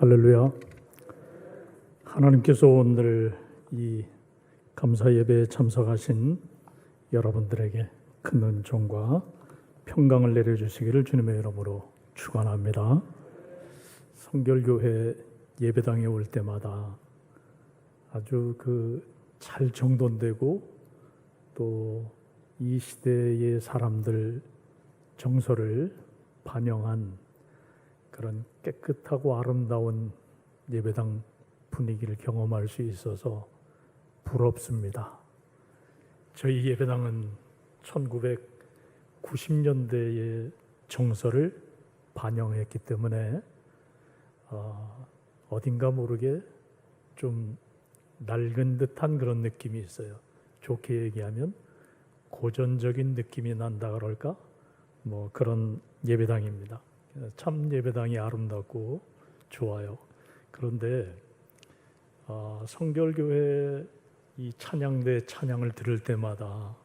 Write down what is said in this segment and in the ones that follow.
할렐루야. 하나님께서 오늘 이 감사 예배에 참석하신 여러분들에게 큰 은총과 평강을 내려주시기를 주님의 이름으로 축원합니다. 성결교회 예배당에 올 때마다 아주 잘 정돈되고 또 이 시대의 사람들 정서를 반영한 그런 깨끗하고 아름다운 예배당 분위기를 경험할 수 있어서 부럽습니다. 저희 예배당은 1990년대의 정서를 반영했기 때문에 어딘가 모르게 좀 낡은 듯한 그런 느낌이 있어요. 좋게 얘기하면 고전적인 느낌이 난다 그럴까? 뭐 그런 예배당입니다. 참 예배당이 아름답고 좋아요. 그런데 성결교회 이 찬양대 찬양을 들을 때마다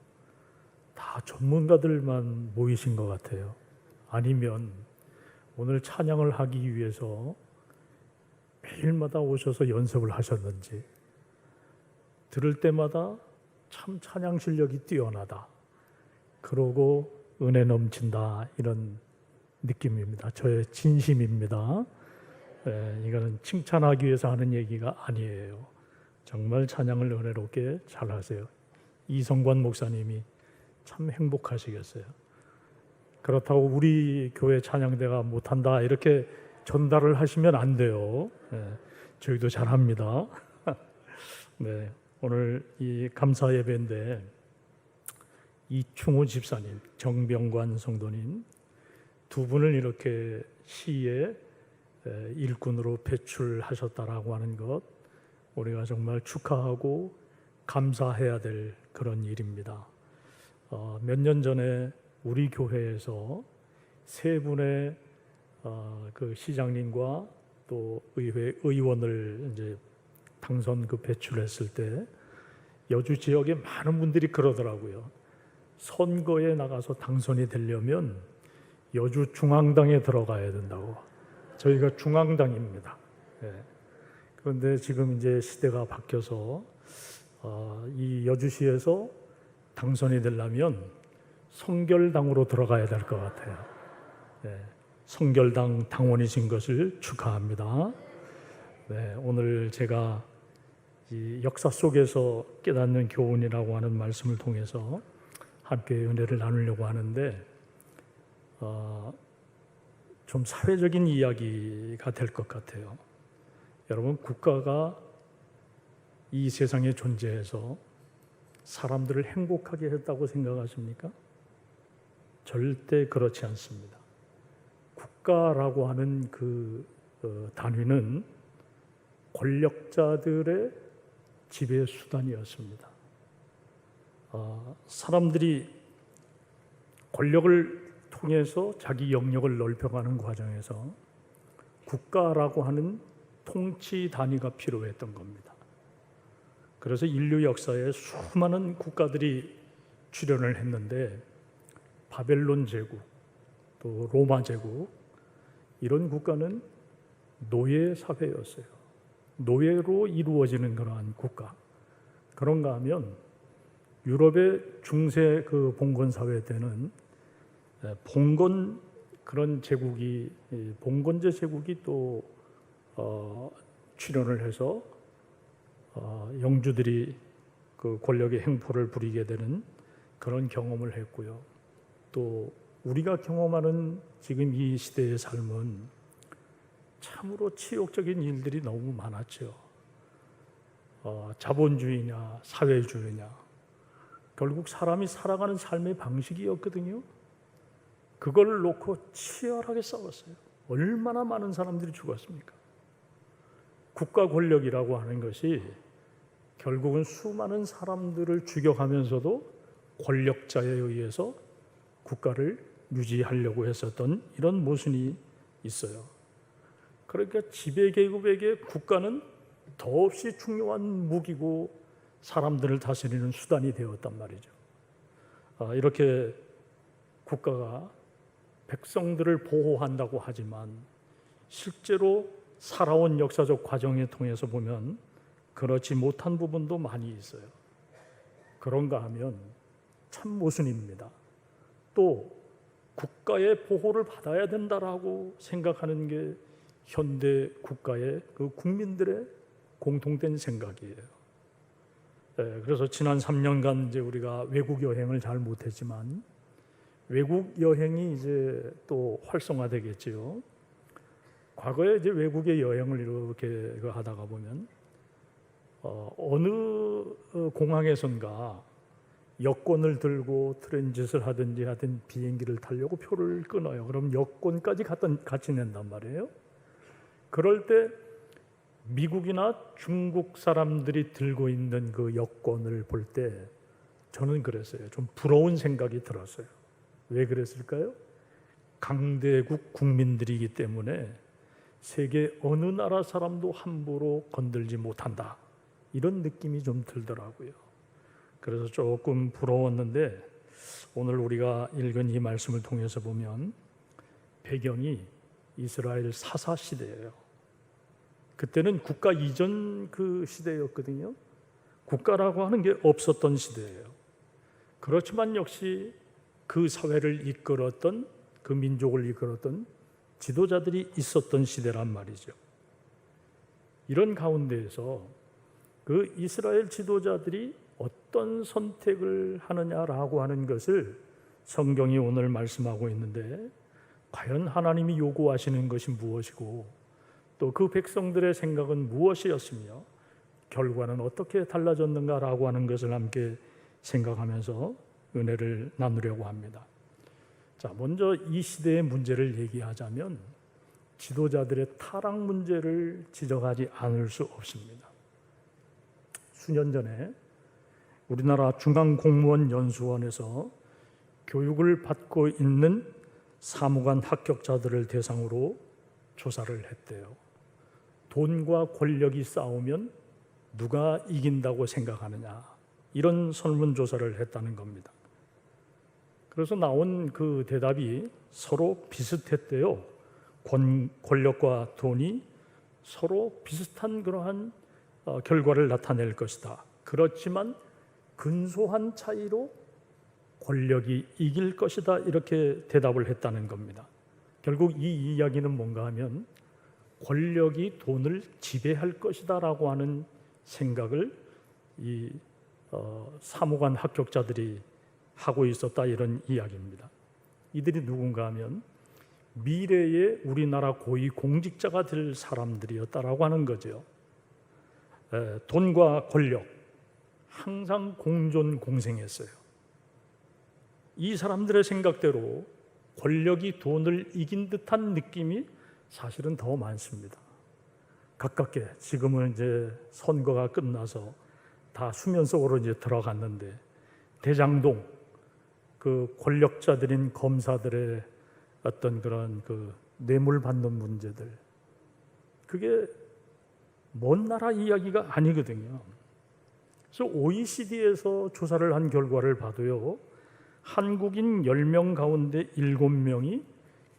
다 전문가들만 모이신 것 같아요. 아니면 오늘 찬양을 하기 위해서 매일마다 오셔서 연습을 하셨는지 들을 때마다 참 찬양 실력이 뛰어나다. 그러고 은혜 넘친다. 이런 느낌입니다. 저의 진심입니다. 이거는 칭찬하기 위해서 하는 얘기가 아니에요. 정말 찬양을 은혜롭게 잘하세요. 이성관 목사님이 참 행복하시겠어요. 그렇다고 우리 교회 찬양대가 못한다 이렇게 전달을 하시면 안 돼요. 저희도 잘합니다. 네, 오늘 이 감사 예배인데 이충호 집사님, 정병관 성도님 두 분을 이렇게 시의 일꾼으로 배출하셨다라고 하는 것 우리가 정말 축하하고 감사해야 될 그런 일입니다. 몇 년 전에 우리 교회에서 세 분의 그 시장님과 또 의회 의원을 이제 당선 배출했을 때 여주 지역에 많은 분들이 그러더라고요. 선거에 나가서 당선이 되려면 여주 중앙당에 들어가야 된다고. 저희가 중앙당입니다. 그런데 지금 이제 시대가 바뀌어서 이 여주시에서 당선이 되려면 성결당으로 들어가야 될 것 같아요. 성결당 당원이신 것을 축하합니다. 오늘 제가 이 역사 속에서 깨닫는 교훈이라고 하는 말씀을 통해서 함께 은혜를 나누려고 하는데 좀 사회적인 이야기가 될 것 같아요. 여러분, 국가가 이 세상에 존재해서 사람들을 행복하게 했다고 생각하십니까? 절대 그렇지 않습니다. 국가라고 하는 그 단위는 권력자들의 지배 수단이었습니다. 사람들이 권력을 통해서 자기 영역을 넓혀가는 과정에서 국가라고 하는 통치 단위가 필요했던 겁니다. 그래서 인류 역사에 수많은 국가들이 출현을 했는데 바벨론 제국, 또 로마 제국 이런 국가는 노예 사회였어요. 노예로 이루어지는 그러한 국가. 그런가 하면 유럽의 중세 그 봉건 사회 때는 봉건 그런 제국이 봉건제 제국이 또 출현을 해서 영주들이 그 권력의 행포를 부리게 되는 그런 경험을 했고요. 또 우리가 경험하는 지금 이 시대의 삶은 참으로 치욕적인 일들이 너무 많았죠. 자본주의냐 사회주의냐 결국 사람이 살아가는 삶의 방식이었거든요. 그걸 놓고 치열하게 싸웠어요. 얼마나 많은 사람들이 죽었습니까? 국가 권력이라고 하는 것이 결국은 수많은 사람들을 죽여가면서도 권력자에 의해서 국가를 유지하려고 했었던 이런 모순이 있어요. 그러니까 지배계급에게 국가는 더없이 중요한 무기고 사람들을 다스리는 수단이 되었단 말이죠. 이렇게 국가가 백성들을 보호한다고 하지만 실제로 살아온 역사적 과정에 통해서 보면 그렇지 못한 부분도 많이 있어요. 그런가 하면 참 모순입니다. 또 국가의 보호를 받아야 된다라고 생각하는 게 현대 국가의 그 국민들의 공통된 생각이에요. 그래서 지난 3년간 이제 우리가 외국 여행을 잘 못했지만 외국 여행이 이제 또 활성화되겠지요. 과거에 이제 외국의 여행을 이렇게 하다가 보면 어느 공항에선가 여권을 들고 트랜짓을 하든지 하든 비행기를 타려고 표를 끊어요. 그럼 여권까지 같이 낸단 말이에요. 그럴 때 미국이나 중국 사람들이 들고 있는 그 여권을 볼 때 저는 그랬어요. 좀 부러운 생각이 들었어요. 왜 그랬을까요? 강대국 국민들이기 때문에 세계 어느 나라 사람도 함부로 건들지 못한다. 이런 느낌이 좀 들더라고요. 그래서 조금 부러웠는데 오늘 우리가 읽은 이 말씀을 통해서 보면 배경이 이스라엘 사사 시대예요. 그때는 국가 이전 그 시대였거든요. 국가라고 하는 게 없었던 시대예요. 그렇지만 역시 그 사회를 이끌었던, 그 민족을 이끌었던 지도자들이 있었던 시대란 말이죠. 이런 가운데에서 그 이스라엘 지도자들이 어떤 선택을 하느냐라고 하는 것을 성경이 오늘 말씀하고 있는데, 과연 하나님이 요구하시는 것이 무엇이고 또 그 백성들의 생각은 무엇이었으며 결과는 어떻게 달라졌는가라고 하는 것을 함께 생각하면서 은혜를 나누려고 합니다. 자, 먼저 이 시대의 문제를 얘기하자면 지도자들의 타락 문제를 지적하지 않을 수 없습니다. 수년 전에 우리나라 중앙공무원연수원에서 교육을 받고 있는 사무관 합격자들을 대상으로 조사를 했대요. 돈과 권력이 싸우면 누가 이긴다고 생각하느냐, 이런 설문조사를 했다는 겁니다. 그래서 나온 그 대답이 서로 비슷했대요. 권력과 돈이 서로 비슷한 그러한 결과를 나타낼 것이다. 그렇지만 근소한 차이로 권력이 이길 것이다, 이렇게 대답을 했다는 겁니다. 결국 이 이야기는 뭔가 하면 권력이 돈을 지배할 것이다 라고 하는 생각을 이 사무관 합격자들이 하고 있었다, 이런 이야기입니다. 이들이 누군가 하면 미래의 우리나라 고위 공직자가 될 사람들이었다라고 하는 거죠. 돈과 권력 항상 공존공생했어요. 이 사람들의 생각대로 권력이 돈을 이긴 듯한 느낌이 사실은 더 많습니다. 가깝게 지금은 이제 선거가 끝나서 다 수면 속으로 이제 들어갔는데, 대장동 그 권력자들인 검사들의 어떤 그런 그 뇌물 받는 문제들, 그게 먼 나라 이야기가 아니거든요. 그래서 OECD에서 조사를 한 결과를 봐도요, 한국인 10명 가운데 7명이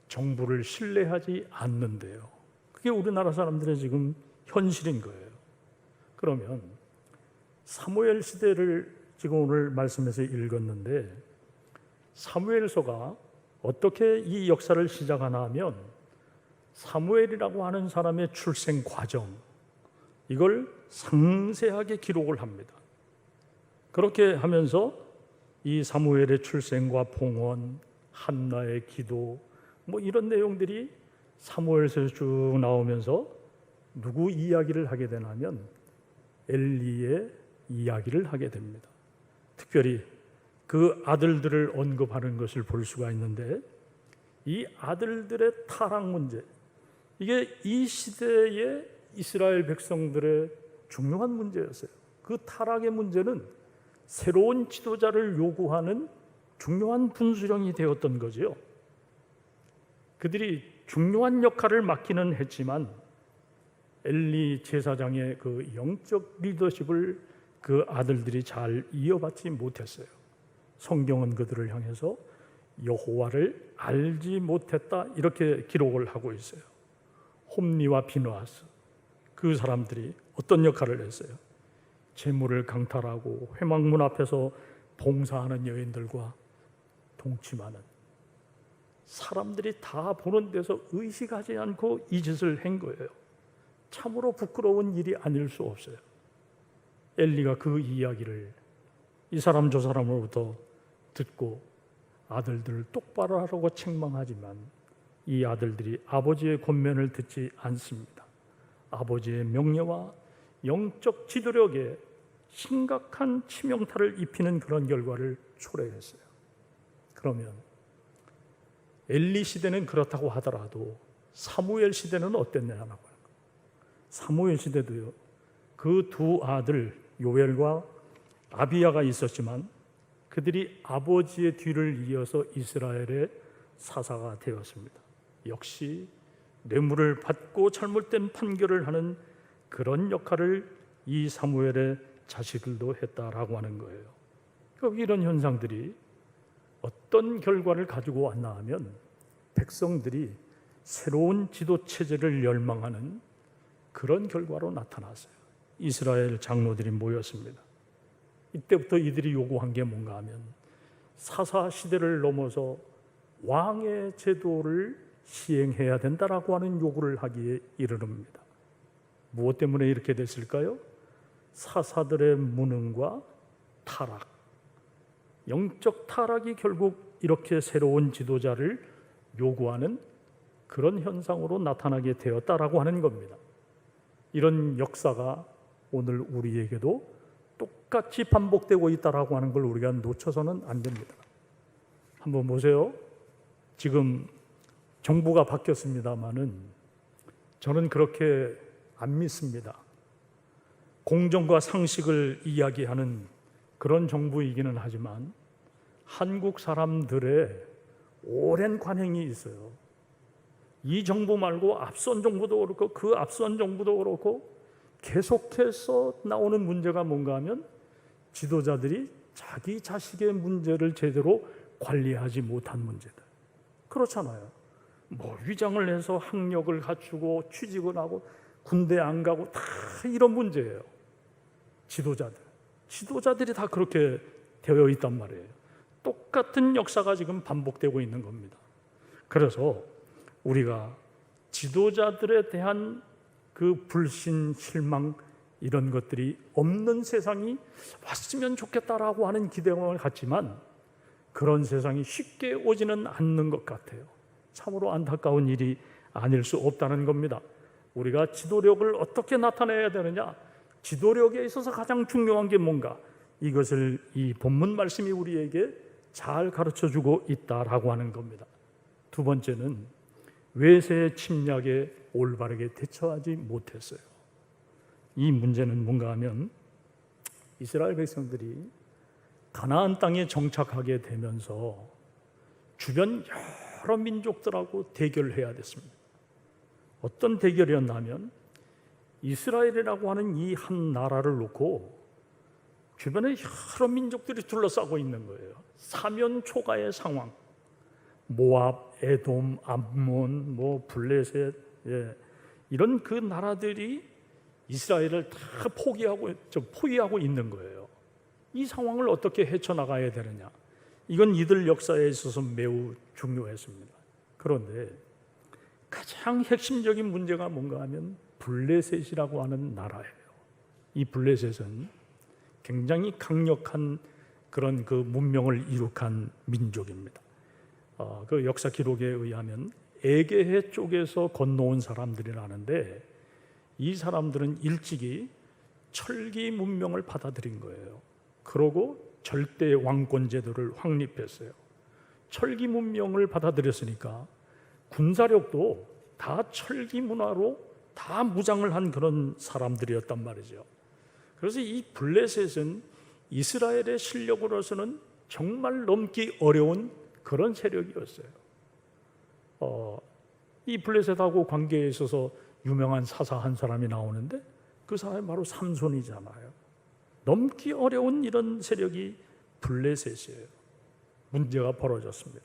정부를 신뢰하지 않는데요. 그게 우리나라 사람들의 지금 현실인 거예요. 그러면 사무엘 시대를 지금 오늘 말씀에서 읽었는데, 사무엘서가 어떻게 이 역사를 시작하나 하면 사무엘이라고 하는 사람의 출생 과정, 이걸 상세하게 기록을 합니다. 그렇게 하면서 이 사무엘의 출생과 봉헌, 한나의 기도, 뭐 이런 내용들이 사무엘서에 쭉 나오면서 누구 이야기를 하게 되냐면 엘리의 이야기를 하게 됩니다. 특별히 그 아들들을 언급하는 것을 볼 수가 있는데, 이 아들들의 타락 문제, 이게 이 시대의 이스라엘 백성들의 중요한 문제였어요. 그 타락의 문제는 새로운 지도자를 요구하는 중요한 분수령이 되었던 거죠. 그들이 중요한 역할을 맡기는 했지만 엘리 제사장의 그 영적 리더십을 그 아들들이 잘 이어받지 못했어요. 성경은 그들을 향해서 여호와를 알지 못했다, 이렇게 기록을 하고 있어요. 홈리와 비느하스, 그 사람들이 어떤 역할을 했어요? 재물을 강탈하고 회막문 앞에서 봉사하는 여인들과 동침하는, 사람들이 다 보는 데서 의식하지 않고 이 짓을 한 거예요. 참으로 부끄러운 일이 아닐 수 없어요. 엘리가 그 이야기를 이 사람 저 사람으로부터 듣고 아들들을 똑바로 하라고 책망하지만 이 아들들이 아버지의 권면을 듣지 않습니다. 아버지의 명예와 영적 지도력에 심각한 치명타를 입히는 그런 결과를 초래했어요. 그러면 엘리 시대는 그렇다고 하더라도 사무엘 시대는 어땠냐고 하는 거예요. 사무엘 시대도요, 그 두 아들 요엘과 아비야가 있었지만 그들이 아버지의 뒤를 이어서 이스라엘의 사사가 되었습니다. 역시 뇌물을 받고 잘못된 판결을 하는 그런 역할을 이 사무엘의 자식들도 했다라고 하는 거예요. 이런 현상들이 어떤 결과를 가지고 왔나 하면 백성들이 새로운 지도 체제를 열망하는 그런 결과로 나타났어요. 이스라엘 장로들이 모였습니다. 이때부터 이들이 요구한 게 뭔가 하면 사사 시대를 넘어서 왕의 제도를 시행해야 된다라고 하는 요구를 하기에 이르릅니다. 무엇 때문에 이렇게 됐을까요? 사사들의 무능과 타락, 영적 타락이 결국 이렇게 새로운 지도자를 요구하는 그런 현상으로 나타나게 되었다라고 하는 겁니다. 이런 역사가 오늘 우리에게도 똑같이 반복되고 있다라고 하는 걸 우리가 놓쳐서는 안 됩니다. 한번 보세요. 지금 정부가 바뀌었습니다마는 저는 그렇게 안 믿습니다. 공정과 상식을 이야기하는 그런 정부이기는 하지만 한국 사람들의 오랜 관행이 있어요. 이 정부 말고 앞선 정부도 그렇고 그 앞선 정부도 그렇고 계속해서 나오는 문제가 뭔가 하면 지도자들이 자기 자식의 문제를 제대로 관리하지 못한 문제들. 그렇잖아요. 뭐 위장을 해서 학력을 갖추고 취직을 하고 군대 안 가고 다 이런 문제예요. 지도자들이 다 그렇게 되어 있단 말이에요. 똑같은 역사가 지금 반복되고 있는 겁니다. 그래서 우리가 지도자들에 대한 그 불신, 실망 이런 것들이 없는 세상이 왔으면 좋겠다라고 하는 기대감을 갖지만 그런 세상이 쉽게 오지는 않는 것 같아요. 참으로 안타까운 일이 아닐 수 없다는 겁니다. 우리가 지도력을 어떻게 나타내야 되느냐, 지도력에 있어서 가장 중요한 게 뭔가, 이것을 이 본문 말씀이 우리에게 잘 가르쳐주고 있다라고 하는 겁니다. 두 번째는 외세의 침략에 올바르게 대처하지 못했어요. 이 문제는 뭔가 하면 이스라엘 백성들이 가나안 땅에 정착하게 되면서 주변 여러 민족들하고 대결해야 됐습니다. 어떤 대결이었냐면 이스라엘이라고 하는 이 한 나라를 놓고 주변에 여러 민족들이 둘러싸고 있는 거예요. 사면초가의 상황. 모압, 에돔, 암몬, 블레셋, 이런 그 나라들이 이스라엘을 다 포위하고 있는 거예요. 이 상황을 어떻게 헤쳐나가야 되느냐, 이건 이들 역사에 있어서 매우 중요했습니다. 그런데 가장 핵심적인 문제가 뭔가 하면 블레셋이라고 하는 나라예요. 이 블레셋은 굉장히 강력한 그런 그 문명을 이룩한 민족입니다. 그 역사 기록에 의하면 에게해 쪽에서 건너온 사람들이라는데 이 사람들은 일찍이 철기 문명을 받아들인 거예요. 그러고 절대 왕권 제도를 확립했어요. 철기 문명을 받아들였으니까 군사력도 다 철기 문화로 다 무장을 한 그런 사람들이었단 말이죠. 그래서 이 블레셋은 이스라엘의 실력으로서는 정말 넘기 어려운 그런 세력이었어요. 이 블레셋하고 관계에 있어서 유명한 사사 한 사람이 나오는데 그 사람이 바로 삼손이잖아요. 넘기 어려운 이런 세력이 블레셋이에요. 문제가 벌어졌습니다.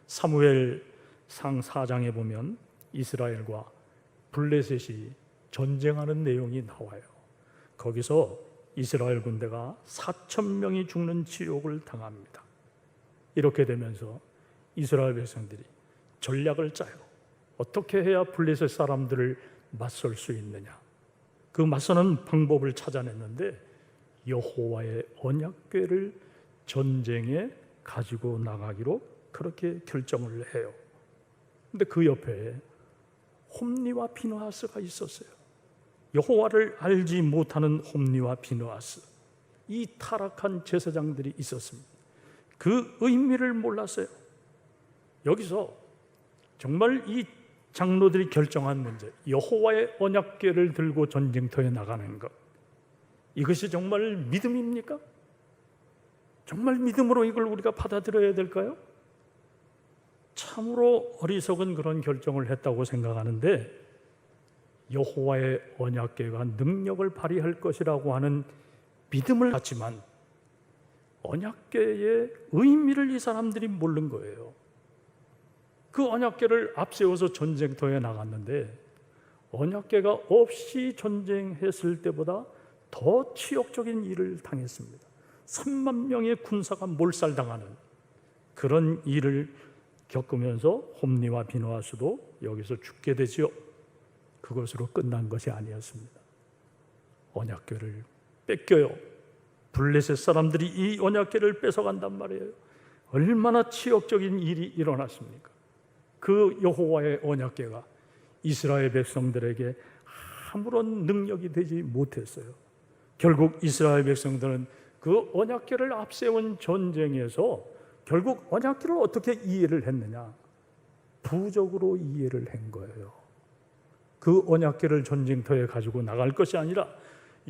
사무엘상 4장에 보면 이스라엘과 블레셋이 전쟁하는 내용이 나와요. 거기서 이스라엘 군대가 4,000명이 죽는 지옥을 당합니다. 이렇게 되면서 이스라엘 백성들이 전략을 짜요. 어떻게 해야 블레셋 사람들을 맞설 수 있느냐. 그 맞서는 방법을 찾아냈는데 여호와의 언약궤를 전쟁에 가지고 나가기로 그렇게 결정을 해요. 근데 그 옆에 홈리와 비느하스가 있었어요. 여호와를 알지 못하는 홈리와 비느하스, 이 타락한 제사장들이 있었습니다. 그 의미를 몰랐어요. 여기서 정말 이 장로들이 결정한 문제, 여호와의 언약궤를 들고 전쟁터에 나가는 것, 이것이 정말 믿음입니까? 정말 믿음으로 이걸 우리가 받아들여야 될까요? 참으로 어리석은 그런 결정을 했다고 생각하는데, 여호와의 언약궤가 능력을 발휘할 것이라고 하는 믿음을 갖지만 언약궤의 의미를 이 사람들이 모른 거예요. 그 언약궤를 앞세워서 전쟁터에 나갔는데 언약궤가 없이 전쟁했을 때보다 더 치욕적인 일을 당했습니다. 3만 명의 군사가 몰살당하는 그런 일을 겪으면서 홈리와 비느하스도 여기서 죽게 되지요. 그것으로 끝난 것이 아니었습니다. 언약궤를 뺏겨요. 블레셋 사람들이 이 언약궤를 뺏어간단 말이에요. 얼마나 치욕적인 일이 일어났습니까? 그 여호와의 언약궤가 이스라엘 백성들에게 아무런 능력이 되지 못했어요. 결국 이스라엘 백성들은 그 언약궤를 앞세운 전쟁에서 결국 언약궤를 어떻게 이해를 했느냐? 부적으로 이해를 한 거예요. 그 언약궤를 전쟁터에 가지고 나갈 것이 아니라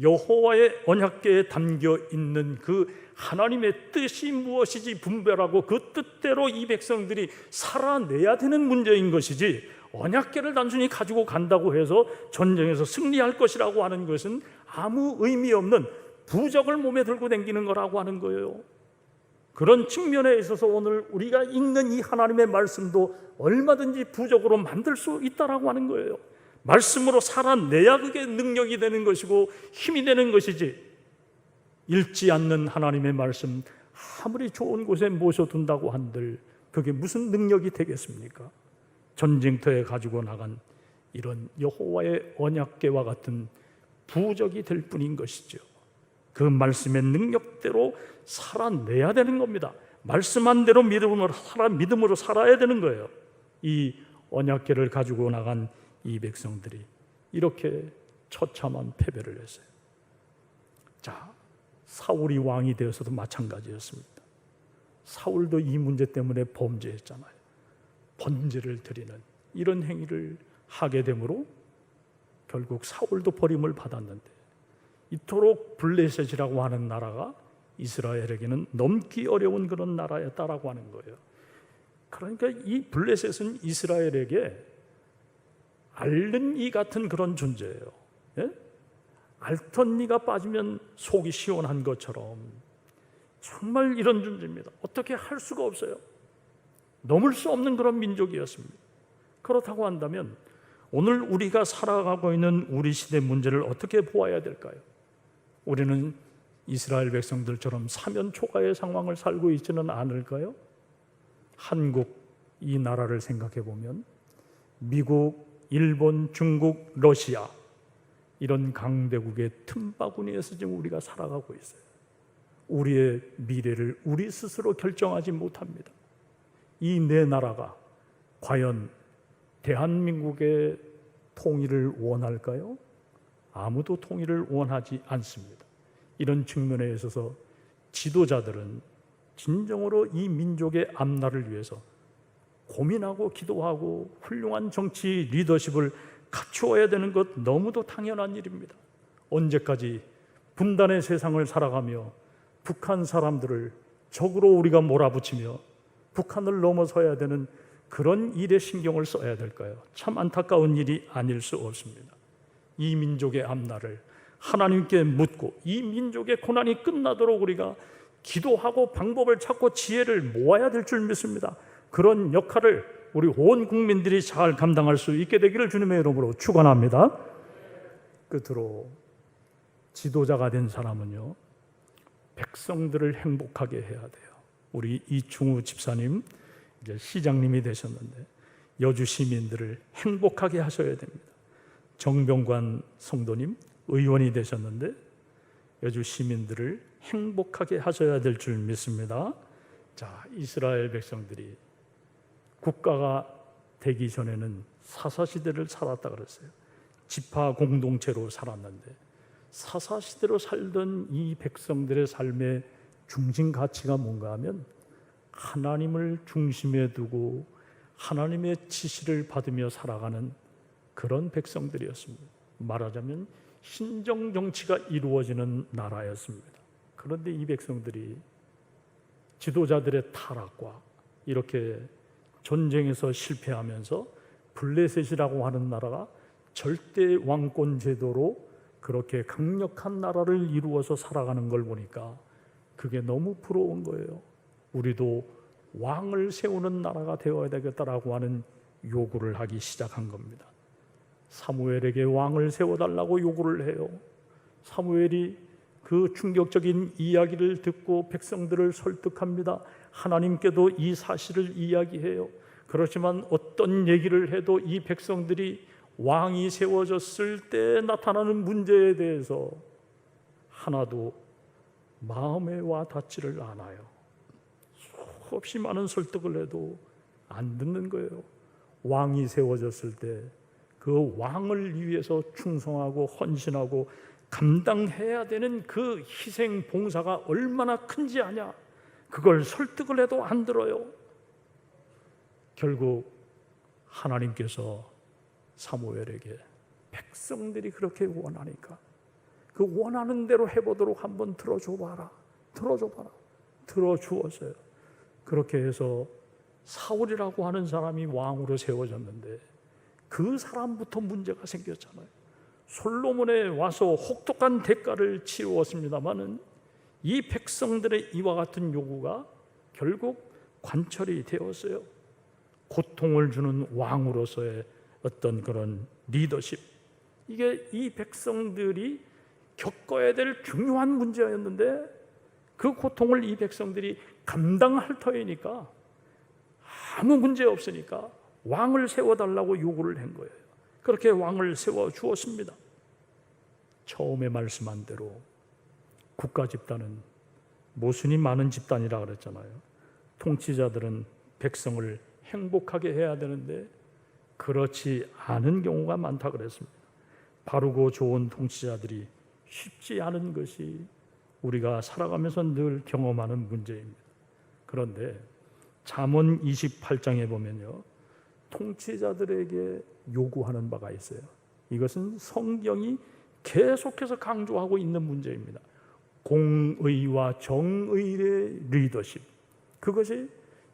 여호와의 언약궤에 담겨 있는 그 하나님의 뜻이 무엇이지 분별하고 그 뜻대로 이 백성들이 살아내야 되는 문제인 것이지, 언약궤를 단순히 가지고 간다고 해서 전쟁에서 승리할 것이라고 하는 것은 아무 의미 없는 부적을 몸에 들고 다니는 거라고 하는 거예요. 그런 측면에 있어서 오늘 우리가 읽는 이 하나님의 말씀도 얼마든지 부적으로 만들 수 있다라고 하는 거예요. 말씀으로 살아내야 그게 능력이 되는 것이고 힘이 되는 것이지, 읽지 않는 하나님의 말씀 아무리 좋은 곳에 모셔둔다고 한들 그게 무슨 능력이 되겠습니까? 전쟁터에 가지고 나간 이런 여호와의 언약궤와 같은 부적이 될 뿐인 것이죠. 그 말씀의 능력대로 살아내야 되는 겁니다. 말씀한 대로 믿음으로 살아야 되는 거예요. 이 언약궤를 가지고 나간 이 백성들이 이렇게 처참한 패배를 했어요. 자, 사울이 왕이 되어서도 마찬가지였습니다. 사울도 이 문제 때문에 범죄했잖아요. 번제를 드리는 이런 행위를 하게 되므로 결국 사울도 버림을 받았는데, 이토록 블레셋이라고 하는 나라가 이스라엘에게는 넘기 어려운 그런 나라였다라고 하는 거예요. 그러니까 이 블레셋은 이스라엘에게 앓는 이 같은 그런 존재예요. 예? 앓던 이가 빠지면 속이 시원한 것처럼 정말 이런 존재입니다. 어떻게 할 수가 없어요. 넘을 수 없는 그런 민족이었습니다. 그렇다고 한다면 오늘 우리가 살아가고 있는 우리 시대 문제를 어떻게 보아야 될까요? 우리는 이스라엘 백성들처럼 사면 초가의 상황을 살고 있지는 않을까요? 한국 이 나라를 생각해 보면 미국, 일본, 중국, 러시아 이런 강대국의 틈바구니에서 지금 우리가 살아가고 있어요. 우리의 미래를 우리 스스로 결정하지 못합니다. 이 네 나라가 과연 대한민국의 통일을 원할까요? 아무도 통일을 원하지 않습니다. 이런 측면에 있어서 지도자들은 진정으로 이 민족의 앞날을 위해서 고민하고 기도하고 훌륭한 정치 리더십을 갖추어야 되는 것 너무도 당연한 일입니다. 언제까지 분단의 세상을 살아가며 북한 사람들을 적으로 우리가 몰아붙이며 북한을 넘어서야 되는 그런 일에 신경을 써야 될까요? 참 안타까운 일이 아닐 수 없습니다. 이 민족의 앞날을 하나님께 묻고 이 민족의 고난이 끝나도록 우리가 기도하고 방법을 찾고 지혜를 모아야 될 줄 믿습니다. 그런 역할을 우리 온 국민들이 잘 감당할 수 있게 되기를 주님의 이름으로 축원합니다. 끝으로 지도자가 된 사람은요, 백성들을 행복하게 해야 돼요. 우리 이충우 집사님 이제 시장님이 되셨는데 여주 시민들을 행복하게 하셔야 됩니다. 정병관 성도님 의원이 되셨는데 여주 시민들을 행복하게 하셔야 될 줄 믿습니다. 자, 이스라엘 백성들이 국가가 되기 전에는 사사시대를 살았다 그랬어요. 지파 공동체로 살았는데 사사시대로 살던 이 백성들의 삶의 중심 가치가 뭔가 하면 하나님을 중심에 두고 하나님의 지시를 받으며 살아가는 그런 백성들이었습니다. 말하자면 신정 정치가 이루어지는 나라였습니다. 그런데 이 백성들이 지도자들의 타락과 이렇게 전쟁에서 실패하면서 블레셋이라고 하는 나라가 절대 왕권 제도로 그렇게 강력한 나라를 이루어서 살아가는 걸 보니까 그게 너무 부러운 거예요. 우리도 왕을 세우는 나라가 되어야 되겠다라고 하는 요구를 하기 시작한 겁니다. 사무엘에게 왕을 세워달라고 요구를 해요. 사무엘이 그 충격적인 이야기를 듣고 백성들을 설득합니다. 하나님께도 이 사실을 이야기해요. 그렇지만 어떤 얘기를 해도 이 백성들이 왕이 세워졌을 때 나타나는 문제에 대해서 하나도 마음에 와 닿지를 않아요. 수없이 많은 설득을 해도 안 듣는 거예요. 왕이 세워졌을 때 그 왕을 위해서 충성하고 헌신하고 감당해야 되는 그 희생 봉사가 얼마나 큰지 아냐. 그걸 설득을 해도 안 들어요. 결국 하나님께서 사무엘에게 백성들이 그렇게 원하니까 그 원하는 대로 해보도록 한번 들어줘봐라. 들어주었어요. 그렇게 해서 사울이라고 하는 사람이 왕으로 세워졌는데 그 사람부터 문제가 생겼잖아요. 솔로몬에 와서 혹독한 대가를 치루었습니다마는 이 백성들의 이와 같은 요구가 결국 관철이 되었어요. 고통을 주는 왕으로서의 어떤 그런 리더십, 이게 이 백성들이 겪어야 될 중요한 문제였는데 그 고통을 이 백성들이 감당할 터이니까 아무 문제 없으니까 왕을 세워달라고 요구를 한 거예요. 그렇게 왕을 세워주었습니다. 처음에 말씀한 대로 국가 집단은 모순이 많은 집단이라 그랬잖아요. 통치자들은 백성을 행복하게 해야 되는데 그렇지 않은 경우가 많다 그랬습니다. 바르고 좋은 통치자들이 쉽지 않은 것이 우리가 살아가면서 늘 경험하는 문제입니다. 그런데 잠언 28장에 보면요, 통치자들에게 요구하는 바가 있어요. 이것은 성경이 계속해서 강조하고 있는 문제입니다. 공의와 정의의 리더십, 그것이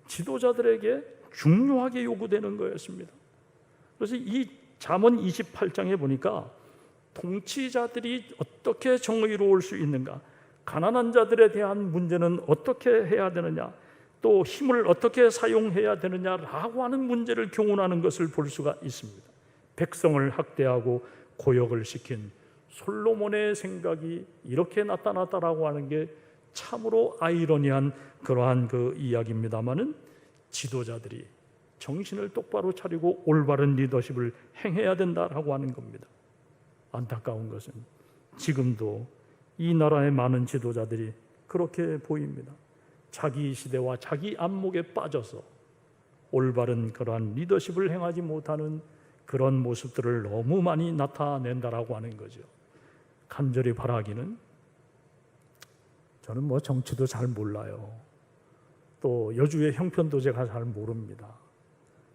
지도자들에게 중요하게 요구되는 거였습니다. 그래서 이 잠언 28장에 보니까 통치자들이 어떻게 정의로울 수 있는가, 가난한 자들에 대한 문제는 어떻게 해야 되느냐, 또 힘을 어떻게 사용해야 되느냐라고 하는 문제를 교훈하는 것을 볼 수가 있습니다. 백성을 학대하고 고역을 시킨 솔로몬의 생각이 이렇게 나타났다라고 하는 게 참으로 아이러니한 그러한 그 이야기입니다마는 지도자들이 정신을 똑바로 차리고 올바른 리더십을 행해야 된다라고 하는 겁니다. 안타까운 것은 지금도 이 나라의 많은 지도자들이 그렇게 보입니다. 자기 시대와 자기 안목에 빠져서 올바른 그러한 리더십을 행하지 못하는 그런 모습들을 너무 많이 나타낸다라고 하는 거죠. 간절히 바라기는, 저는 정치도 잘 몰라요. 또 여주의 형편도 제가 잘 모릅니다.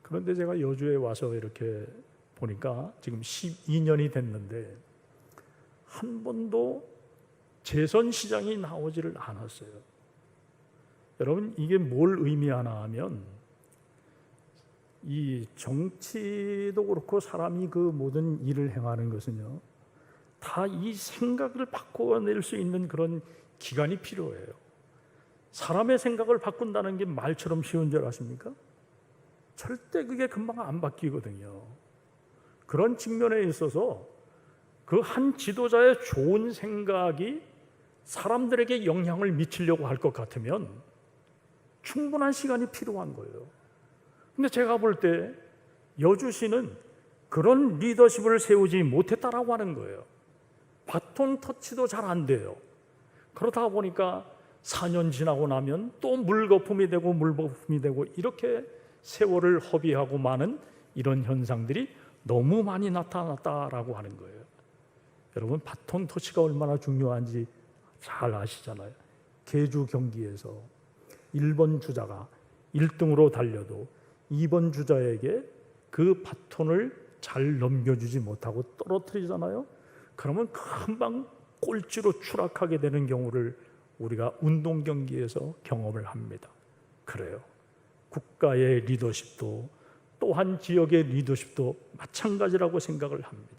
그런데 제가 여주에 와서 이렇게 보니까 지금 12년이 됐는데 한 번도 재선시장이 나오지를 않았어요. 여러분, 이게 뭘 의미하나 하면 이 정치도 그렇고 사람이 그 모든 일을 행하는 것은요, 다 이 생각을 바꿔낼 수 있는 그런 기간이 필요해요. 사람의 생각을 바꾼다는 게 말처럼 쉬운 줄 아십니까? 절대 그게 금방 안 바뀌거든요. 그런 측면에 있어서 그 한 지도자의 좋은 생각이 사람들에게 영향을 미치려고 할 것 같으면 충분한 시간이 필요한 거예요. 근데 제가 볼 때 여주시는 그런 리더십을 세우지 못했다라고 하는 거예요. 바톤 터치도 잘 안 돼요. 그러다 보니까 4년 지나고 나면 또 물거품이 되고 이렇게 세월을 허비하고 마는 이런 현상들이 너무 많이 나타났다라고 하는 거예요. 여러분, 바톤 터치가 얼마나 중요한지 잘 아시잖아요. 계주 경기에서 1번 주자가 1등으로 달려도 2번 주자에게 그 바톤을 잘 넘겨주지 못하고 떨어뜨리잖아요. 그러면 금방 꼴찌로 추락하게 되는 경우를 우리가 운동 경기에서 경험을 합니다. 그래요. 국가의 리더십도 또한 지역의 리더십도 마찬가지라고 생각을 합니다.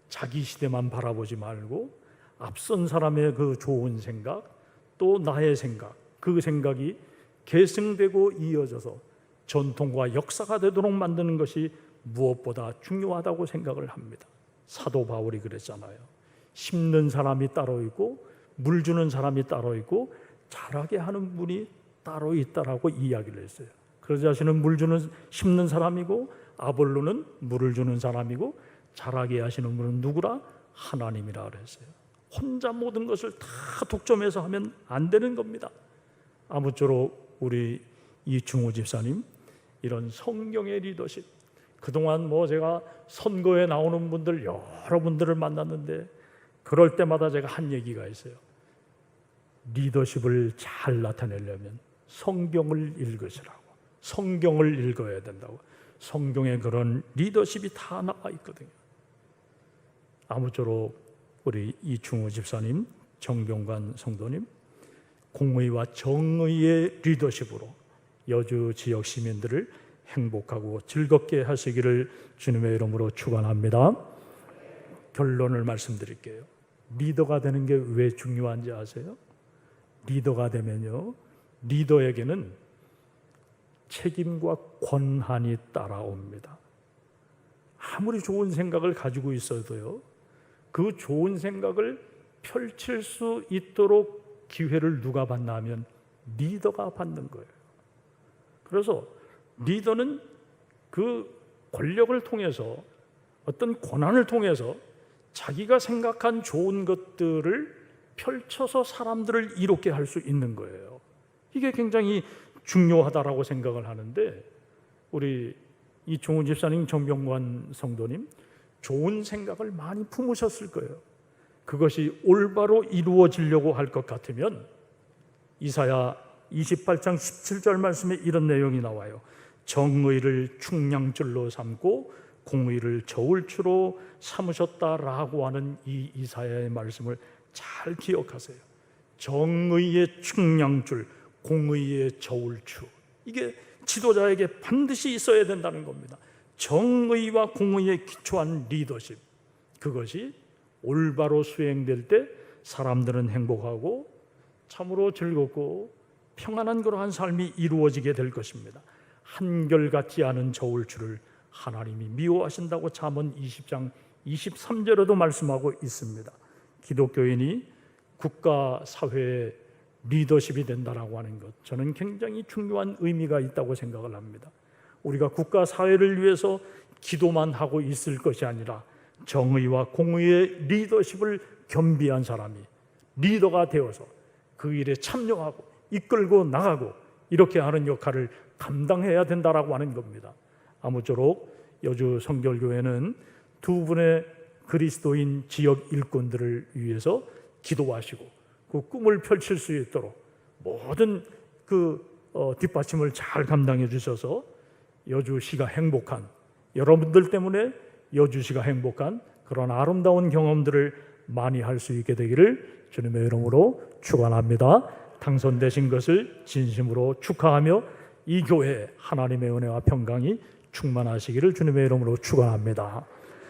자기 시대만 바라보지 말고 앞선 사람의 그 좋은 생각, 또 나의 생각, 그 생각이 계승되고 이어져서 전통과 역사가 되도록 만드는 것이 무엇보다 중요하다고 생각을 합니다. 사도 바울이 그랬잖아요. 심는 사람이 따로 있고 물 주는 사람이 따로 있고 자라게 하는 분이 따로 있다라고 이야기를 했어요. 그 자신은 심는 사람이고 아볼로는 물을 주는 사람이고 자라게 하시는 분은 누구라? 하나님이라 그랬어요. 혼자 모든 것을 다 독점해서 하면 안 되는 겁니다. 아무쪼록 우리 이충호 집사님 이런 성경의 리더십, 그동안 제가 선거에 나오는 분들 여러분들을 만났는데 그럴 때마다 제가 한 얘기가 있어요. 리더십을 잘 나타내려면 성경을 읽으시라고. 성경을 읽어야 된다고. 성경에 그런 리더십이 다 나와 있거든요. 아무쪼록 우리 이충호 집사님, 정병관 성도님, 공의와 정의의 리더십으로 여주 지역 시민들을 행복하고 즐겁게 하시기를 주님의 이름으로 축원합니다. 결론을 말씀드릴게요. 리더가 되는 게 왜 중요한지 아세요? 리더가 되면요, 리더에게는 책임과 권한이 따라옵니다. 아무리 좋은 생각을 가지고 있어도요, 그 좋은 생각을 펼칠 수 있도록 기회를 누가 받냐면 리더가 받는 거예요. 그래서 리더는 그 권력을 통해서, 어떤 권한을 통해서 자기가 생각한 좋은 것들을 펼쳐서 사람들을 이롭게 할 수 있는 거예요. 이게 굉장히 중요하다라고 생각을 하는데, 우리 이충호 집사님, 정병관 성도님 좋은 생각을 많이 품으셨을 거예요. 그것이 올바로 이루어지려고 할 것 같으면 이사야 28장 17절 말씀에 이런 내용이 나와요. 정의를 충량줄로 삼고 공의를 저울추로 삼으셨다라고 하는 이 이사야의 말씀을 잘 기억하세요. 정의의 충량줄, 공의의 저울추, 이게 지도자에게 반드시 있어야 된다는 겁니다. 정의와 공의에 기초한 리더십, 그것이 올바로 수행될 때 사람들은 행복하고 참으로 즐겁고 평안한 그러한 삶이 이루어지게 될 것입니다. 한결같지 않은 저울추를 하나님이 미워하신다고 잠언 20장 23절에도 말씀하고 있습니다. 기독교인이 국가 사회의 리더십이 된다라고 하는 것, 저는 굉장히 중요한 의미가 있다고 생각을 합니다. 우리가 국가 사회를 위해서 기도만 하고 있을 것이 아니라 정의와 공의의 리더십을 겸비한 사람이 리더가 되어서 그 일에 참여하고 이끌고 나가고 이렇게 하는 역할을 감당해야 된다라고 하는 겁니다. 아무쪼록 여주 성결교회는 두 분의 그리스도인 지역 일꾼들을 위해서 기도하시고 그 꿈을 펼칠 수 있도록 모든 뒷받침을 잘 감당해 주셔서 여주시가 행복한, 여러분들 때문에 여주시가 행복한 그런 아름다운 경험들을 많이 할 수 있게 되기를 주님의 이름으로 축원합니다. 당선되신 것을 진심으로 축하하며 이 교회 하나님의 은혜와 평강이 충만하시기를 주님의 이름으로 축원합니다.